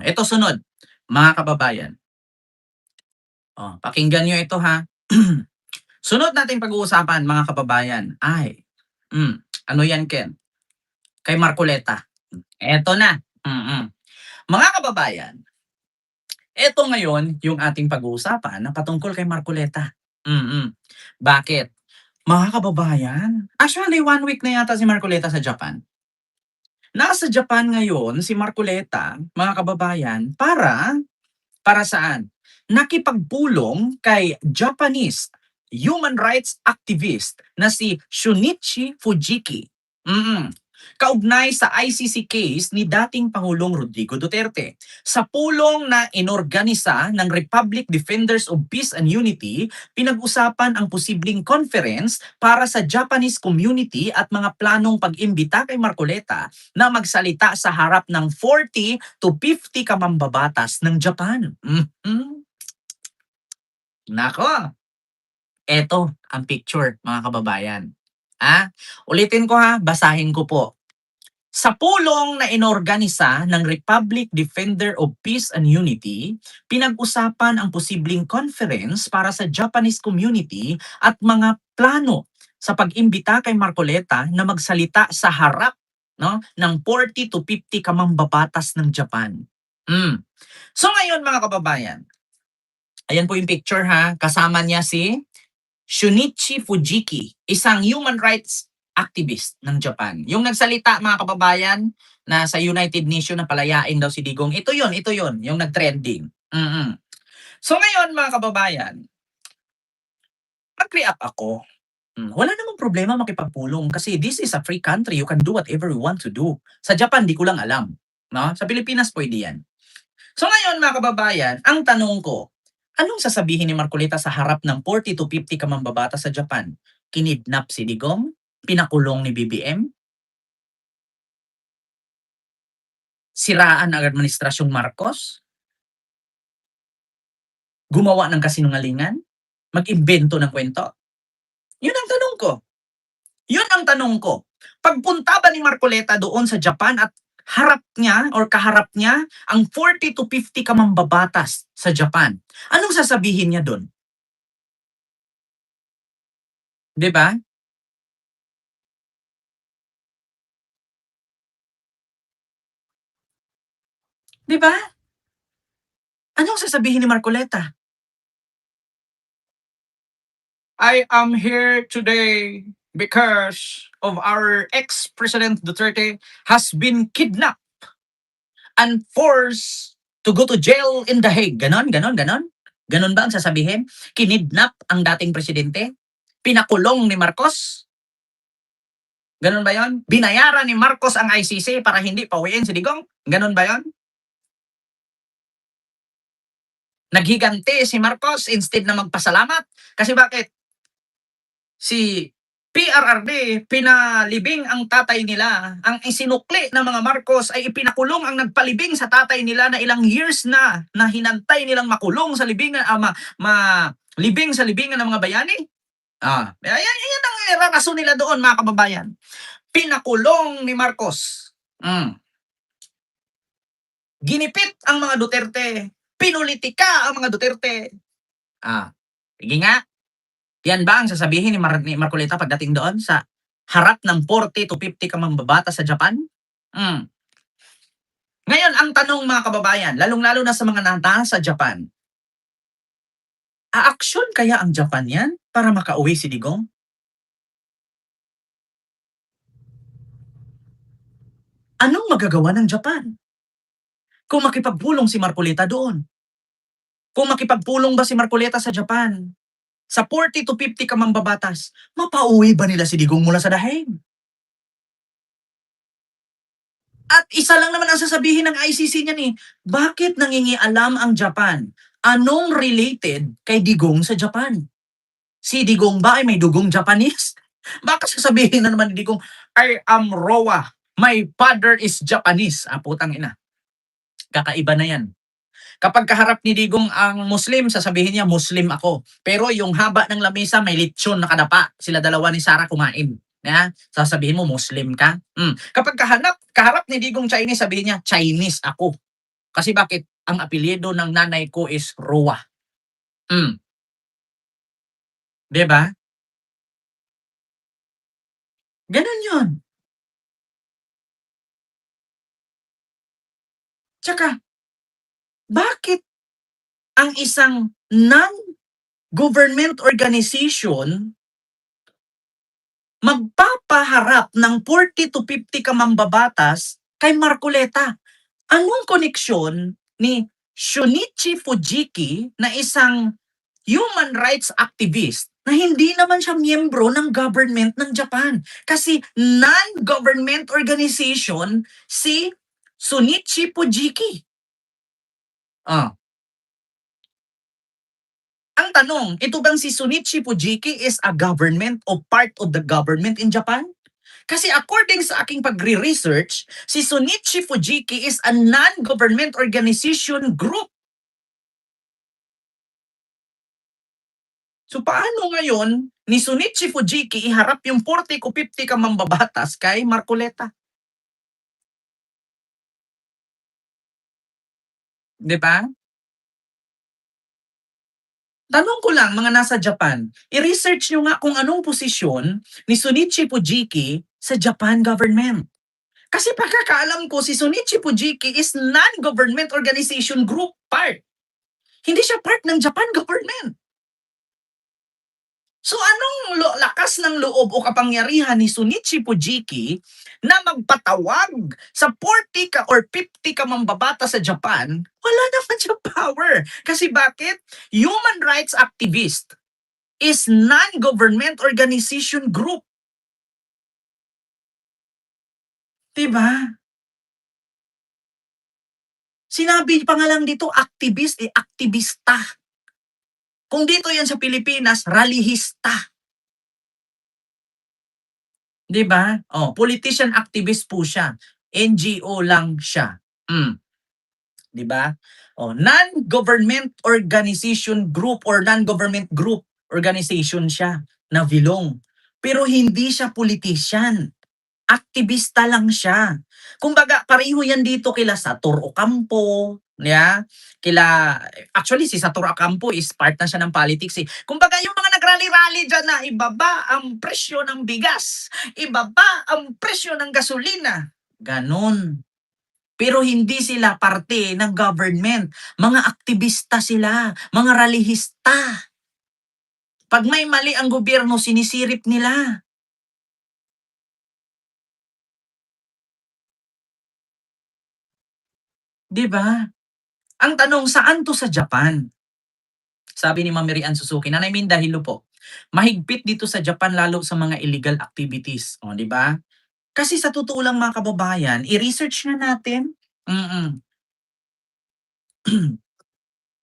Eto sunod, mga kababayan. Pakinggan niyo ito ha. Sunod nating pag-uusapan mga kababayan ay, hmm, ano yan Ken? Kay Marcoleta. Eto na, Mga kababayan, eto ngayon yung ating pag-uusapan na patungkol kay Marcoleta. Bakit? Mga kababayan, actually 1 week na yata si Marcoleta sa Japan. Nasa Japan ngayon si Marcoleta, mga kababayan, para saan? Nakipagpulong kay Japanese human rights activist na si Shunichi Fujiki. Kaugnay sa ICC case ni dating Pangulong Rodrigo Duterte. Sa pulong na inorganisa ng Republic Defenders of Peace and Unity, pinag-usapan ang posibleng conference para sa Japanese community at mga planong pag-imbita kay Marcoleta na magsalita sa harap ng 40 to 50 kamambabatas ng Japan. Nako, eto ang picture mga kababayan. Ulitin ko basahin ko po. Sa pulong na inorganisa ng Republic Defender of Peace and Unity, pinag-usapan ang posibleng conference para sa Japanese community at mga plano sa pag-imbita kay Marcoleta na magsalita sa harap ng 40 to 50 kamambabatas ng Japan. So ngayon mga kababayan, ayan po yung picture kasama niya si Shunichi Fujiki, isang human rights activist ng Japan. Yung nagsalita mga kababayan na sa United Nations na palayain daw si Digong, ito yon, yung nag-trending. So ngayon mga kababayan, nag-react ako. Wala namang problema makipagpulong kasi this is a free country, you can do whatever you want to do. Sa Japan, di ko lang alam. No? Sa Pilipinas, pwede yan. So ngayon mga kababayan, ang tanong ko, anong sasabihin ni Marcoleta sa harap ng 40 to 50 kamambabata sa Japan? Kinidnap si Digong? Pinakulong ni BBM? Siraan ang administrasyong Marcos? Gumawa ng kasinungalingan? Mag-imbento ng kwento? Yun ang tanong ko. Yun ang tanong ko. Pagpunta ba ni Marcoleta doon sa Japan at harap niya or kaharap niya ang 40 to 50 kamambabatas sa Japan, anong sasabihin niya doon? 'Di ba? Di ba? Anong sasabihin ni Marcoleta? I am here today because of our ex-President Duterte has been kidnapped and forced to go to jail in The Hague. Ganon, ganon, ganon. Ganon ba ang sasabihin? Kinidnap ang dating presidente? Pinakulong ni Marcos? Ganon ba yon? Binayaran ni Marcos ang ICC para hindi pauwiin si Digong? Ganon ba yon? Naghiganti si Marcos instead na magpasalamat? Kasi bakit? Si PRRD, pinalibing ang tatay nila. Ang isinukli ng mga Marcos ay ipinakulong ang nagpalibing sa tatay nila na ilang years na hinantay nilang makulong sa libingan, libing sa libingan ng mga bayani. Yan ang rason nila doon mga kababayan. Pinakulong ni Marcos. Ginipit ang mga Duterte. Pinulitika ang mga Duterte. Sige nga, yan ba ang sasabihin ni Marcoleta pagdating doon sa harap ng 40 to 50 kamambabata sa Japan? Ngayon, ang tanong mga kababayan, lalong-lalo na sa mga nasa Japan, aaksyon kaya ang Japan yan para makauwi si Digong? Anong magagawa ng Japan kung makipagpulong si Marcoleta doon? Kung makipagpulong ba si Marcoleta sa Japan, sa 40 to 50 kamambabatas, mapauwi ba nila si Digong mula sa dahig? At isa lang naman ang sasabihin ng ICC niyan bakit nangingialam ang Japan? Anong related kay Digong sa Japan? Si Digong ba ay may dugong Japanese? Baka sasabihin na naman ni Digong, I am Roa, my father is Japanese. Putang ina. Kakaiba na yan. Kapag kaharap ni Digong ang Muslim, sasabihin niya, Muslim ako. Pero yung haba ng lamesa, may lechon na kadapa. Sila dalawa ni Sarah kumain. Sasabihin mo, Muslim ka? Kapag kaharap ni Digong Chinese, sabihin niya, Chinese ako. Kasi bakit? Ang apelyido ng nanay ko is Roa. 'Di ba? Gano'n 'yun. Tsaka bakit ang isang non-government organization magpapaharap ng 40 to 50 ka mambabatas kay Marcoleta? Anong koneksyon ni Shunichi Fujiki na isang human rights activist na hindi naman siya miyembro ng government ng Japan? Kasi non-government organization si Shunichi Fujiki. Ah, ang tanong, ito bang si Shunichi Fujiki is a government o part of the government in Japan? Kasi according sa aking pagre-research, si Shunichi Fujiki is a non-government organization group. So paano ngayon ni Shunichi Fujiki iharap yung 40 o 50 ka mambabatas kay Marcoleta? 'Di ba? Tanong ko lang mga nasa Japan, i-research nyo nga kung anong posisyon ni Shunichi Fujiki sa Japan government. Kasi pagkakaalam ko, si Shunichi Fujiki is non-government organization group part. Hindi siya part ng Japan government. So anong lakas ng loob o kapangyarihan ni Shunichi Fujiki na magpatawag sa 40 ka or 50 ka mambabata sa Japan? Wala naman siya power. Kasi bakit? Human rights activist is non-government organization group. Diba? Sinabi pa nga lang dito, activist, aktivista. Kung dito yan sa Pilipinas, ralihista. 'Di ba? Oh, politician activist po siya. NGO lang siya. 'Di ba? Oh, non-government organization group or non-government group organization siya na bilong. Pero hindi siya politician. Aktivista lang siya. Kumbaga pareho yan dito kila Sator Ocampo, yeah? Kila actually si Sator Ocampo is part na siya ng politics eh. Kumbaga yung mga nagrally-rally diyan na ibaba ang presyo ng bigas, ibaba ang presyo ng gasolina. Ganon. Pero hindi sila parte ng government. Mga aktivista sila, mga ralihista. Pag may mali ang gobyerno, sinisirip nila. 'Di ba? Ang tanong, saan 'to sa Japan? Sabi ni Ma'am Mary Suzuki, Nanay Minda, hello po. Mahigpit dito sa Japan lalo sa mga illegal activities. O, di ba? Kasi sa totoo lang mga kababayan, i-research na natin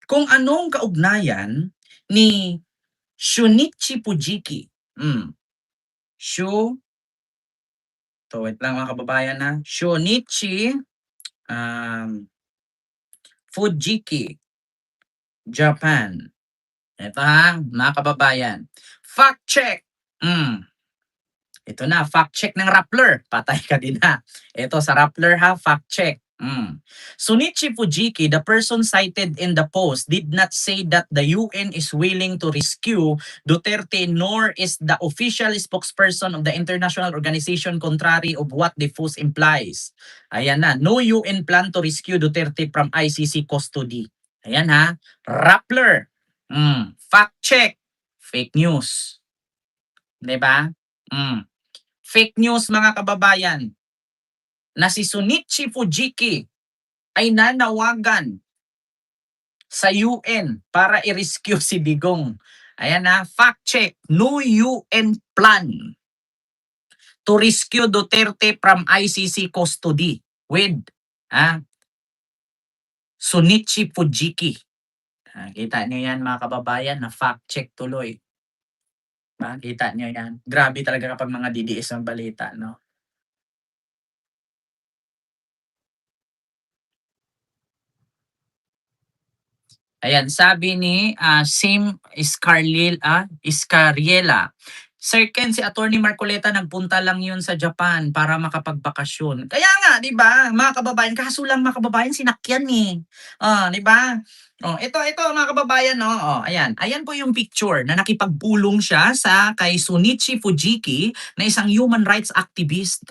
kung anong kaugnayan ni Shunichi Fujiki. Shu, wait lang mga kababayan na. Shunichi Fujiki, Japan. Ito ha, mga kababayan. Fact check. Mm. Ito na, fact check ng Rappler. Patay ka din ha. Ito sa Rappler ha, fact check. Shunichi Fujiki, the person cited in the post, did not say that the UN is willing to rescue Duterte, nor is the official spokesperson of the international organization contrary of what the post implies. Ayan na, no UN plan to rescue Duterte from ICC custody. Ayan ha, Rappler. Fact check. Fake news. 'Di ba? Mm. Fake news mga kababayan na si Shunichi Fujiki ay nanawagan sa UN para i-rescue si Digong. Ayan na, fact check. No UN plan to rescue Duterte from ICC custody with ah, Shunichi Fujiki. Kita niyo yan mga kababayan na fact check tuloy. Kita niyo yan. Grabe talaga kapag mga DDS ang balita, no? Ayan, sabi ni Sim Iscariela, Sir Ken, si Attorney Marcoleta nagpunta lang yun sa Japan para makapagbakasyon. Kaya nga, 'di ba, mga kababayan, kaso lang mga kababayan sinakyan, eh. 'Di ba? Ito mga kababayan 'no, ayan. Ayan po yung picture na nakipagpulong siya sa kay Sunichi Fujiki na isang human rights activist.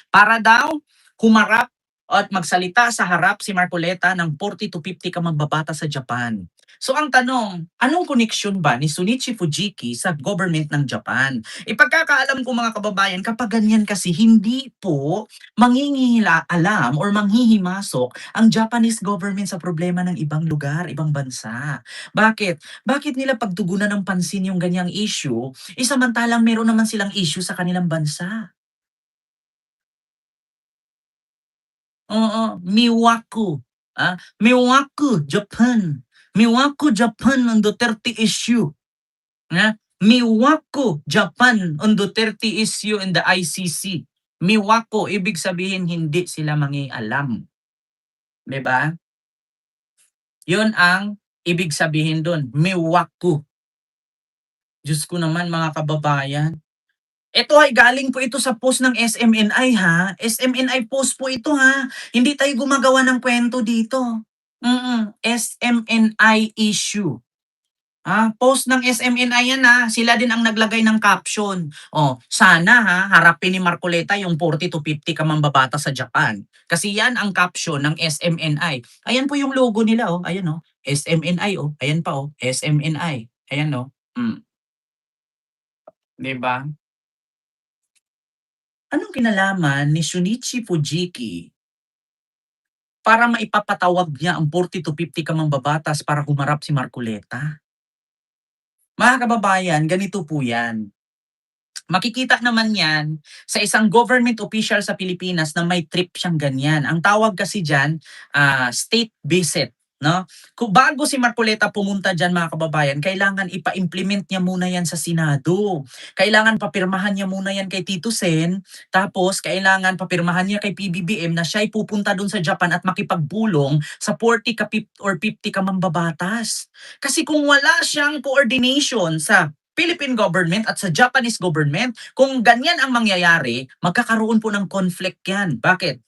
Para daw humarap at magsalita sa harap si Marcoleta ng 40 to 50 ka mambabatas sa Japan. So ang tanong, anong koneksyon ba ni Sunichi Fujiki sa government ng Japan? Ipagkakaalam ko mga kababayan, kapag ganyan kasi hindi po mangingihila alam or manghihimasok ang Japanese government sa problema ng ibang lugar, ibang bansa. Bakit? Bakit nila pagtugunan ng pansin yung ganyang issue, samantalang meron naman silang issue sa kanilang bansa? Oo, Miwaku, Japan. Miwaku, Japan on Duterte issue. Miwako, Japan on Duterte issue in the ICC. Miwako, ibig sabihin hindi sila mangialam. 'Di ba? Yun ang ibig sabihin dun, Miwako. Diyos ko naman mga kababayan. Ito ay galing po ito sa post ng SMNI ha. SMNI post po ito ha. Hindi tayo gumagawa ng kwento dito. SMNI issue. Post ng SMNI yan sila din ang naglagay ng caption. Sana harapin ni Marcoleta yung 40 to 50 ka mambabatas sa Japan. Kasi yan ang caption ng SMNI. Ayan po yung logo nila ayan SMNI ayan pa SMNI. Ayan 'di ba? Anong kinalaman ni Shunichi Fujiki para maipapatawag niya ang 40 to 50 ka mambabatas para humarap si Marcoleta? Mga kababayan, ganito po yan. Makikita naman yan sa isang government official sa Pilipinas na may trip siyang ganyan. Ang tawag kasi diyan, state visit, 'no? Kung bago si Marcoleta pumunta diyan mga kababayan, kailangan ipa-implement niya muna yan sa Senado. Kailangan papirmahan niya muna yan kay Tito Sen, tapos kailangan papirmahan niya kay PBBM na siya'y pupunta dun sa Japan at makipagbulong sa 40 ka or 50 ka mambabatas. Kasi kung wala siyang coordination sa Philippine government at sa Japanese government, kung ganyan ang mangyayari, magkakaroon po ng conflict yan. Bakit?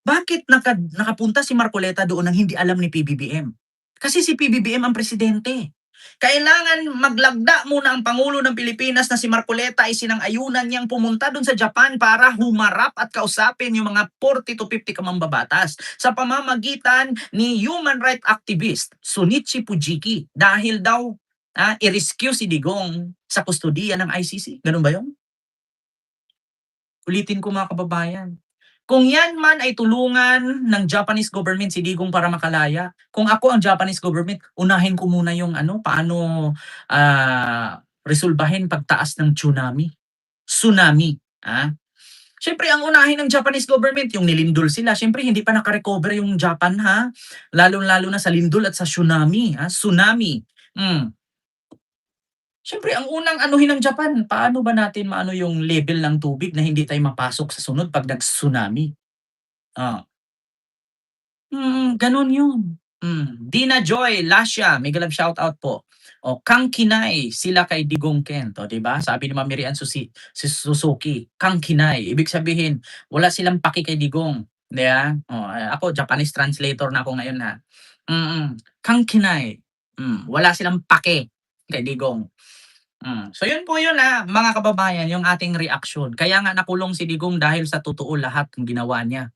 Bakit nakapunta si Marcoleta doon nang hindi alam ni PBBM? Kasi si PBBM ang presidente. Kailangan maglagda muna ang Pangulo ng Pilipinas na si Marcoleta ay sinang-ayunan niyang pumunta doon sa Japan para humarap at kausapin yung mga 40 to 50 kamambabatas sa pamamagitan ni human rights activist Sunichi Fujiki dahil daw i-rescue si Digong sa kustodiya ng ICC. Ganun ba yun? Ulitin ko mga kababayan. Kung yan man ay tulungan ng Japanese government si Digong para makalaya, kung ako ang Japanese government, unahin ko muna yung paano resolbahin pagtaas ng tsunami. Tsunami. Siyempre, ang unahin ng Japanese government, yung nilindol sila. Siyempre, hindi pa nakarecover yung Japan Lalo-lalo na sa lindol at sa tsunami. Tsunami. Siyempre ang unang anuhin ng Japan, paano ba natin maano yung level ng tubig na hindi tayo mapasok sa sunod 'pag nag-tsunami? Oh, gano'n 'yun. Dina Joy Lascia, mega love shoutout po. Kang Kinay, sila kay Digong Kent, 'di ba? Sabi ni Ma'am Miriam si Suzuki, Kang Kinay. Ibig sabihin, wala silang paki kay Digong, 'di ba? Ako Japanese translator na ako ngayon Kang Kinay, wala silang pake kay Digong. So yun po yun mga kababayan, yung ating reaksyon. Kaya nga nakulong si Digong dahil sa totoo lahat ng ginawa niya.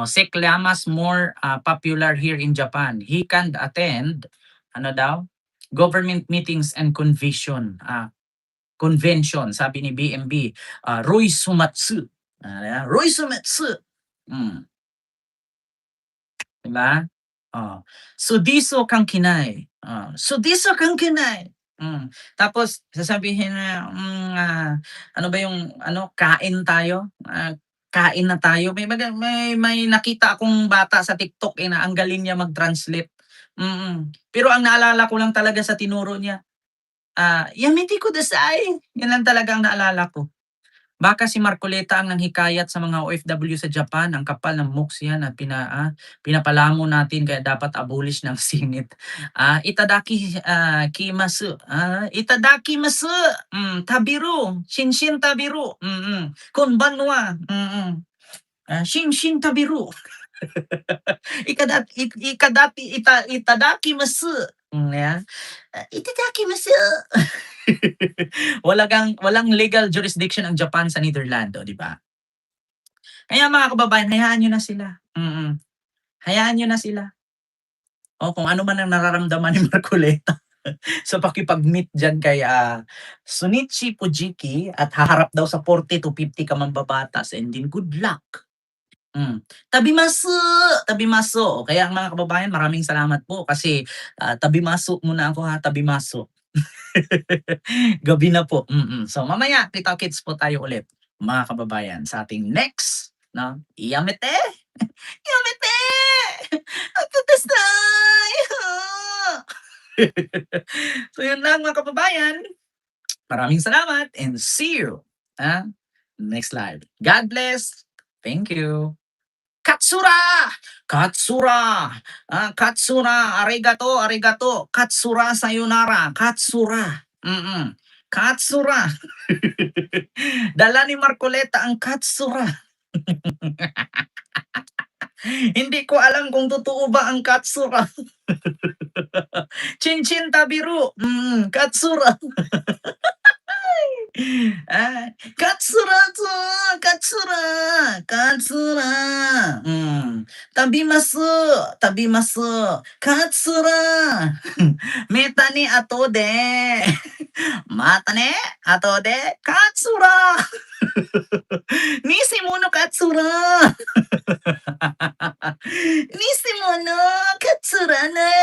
Sek Llamas more popular here in Japan. He can't attend, ano daw, government meetings and convention, sabi ni BMB. Roy Sumatsu. Roy Sumatsu. Mm. Diba? Sudiso kang kinay. Sudiso kang kinay. Tapos sasabihin na, ano ba yung kain tayo? Kain na tayo. May nakita akong bata sa TikTok na ang galing niya mag-translate. Pero ang naalala ko lang talaga sa tinuro niya, yamete kudasai. Yan lang talaga ang naalala ko. Baka si Marcoleta ang nanghikayat sa mga OFW sa Japan, ang kapal ng mooks yan at pinapalamo natin kaya dapat abolish ng singit. Kimasu, itadakimasu, tabiru, shinshin tabiru, konbanwa, shinshin tabiru. Itadakimasu. Yeah. Itadakimasu. Walang legal jurisdiction ang Japan sa Nederlando, di ba? Kaya mga kababayan, hayaan niyo na sila. Hayaan niyo na sila. O kung ano man ang nararamdaman ni Marcoleta sa pakipag-meet diyan kay Sunichi Fujiki at haharap daw sa 40 to 50 ka mambabatas, and then good luck. Tabimasu, tabimasu. O kaya mga kababayan, maraming salamat po kasi tabimasu muna ako ha, tabimasu. Gabi na po. So mamaya, kita-kits po tayo ulit mga kababayan sa ating next, no? Iyamete! Iyamete! Akudasai! So yun lang mga kababayan. Maraming salamat and see you next live. God bless. Thank you. Katsura! Katsura! Katsura! Arigato! Arigato! Katsura! Sayonara! Katsura! Katsura! Dala ni Marcoleta ang katsura. Hindi ko alam kung totoo ba ang katsura. Chinchin tabiru. Katsura. Katsura to! Katsura! Katsura! Tabimasu! Tabimasu! Katsura! Meta ni atode! Mata ne atode! Katsura! Nishimono katsura! Nishimono katsura ne!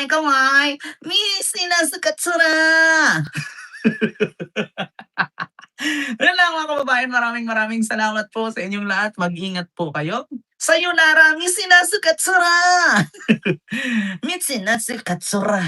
Kawai! Misinasu katsura! Yun lang mga kababayan, maraming salamat po sa inyong lahat. Mag-ingat po kayo. Sayonara, misinasu katsura! Misinasu katsura!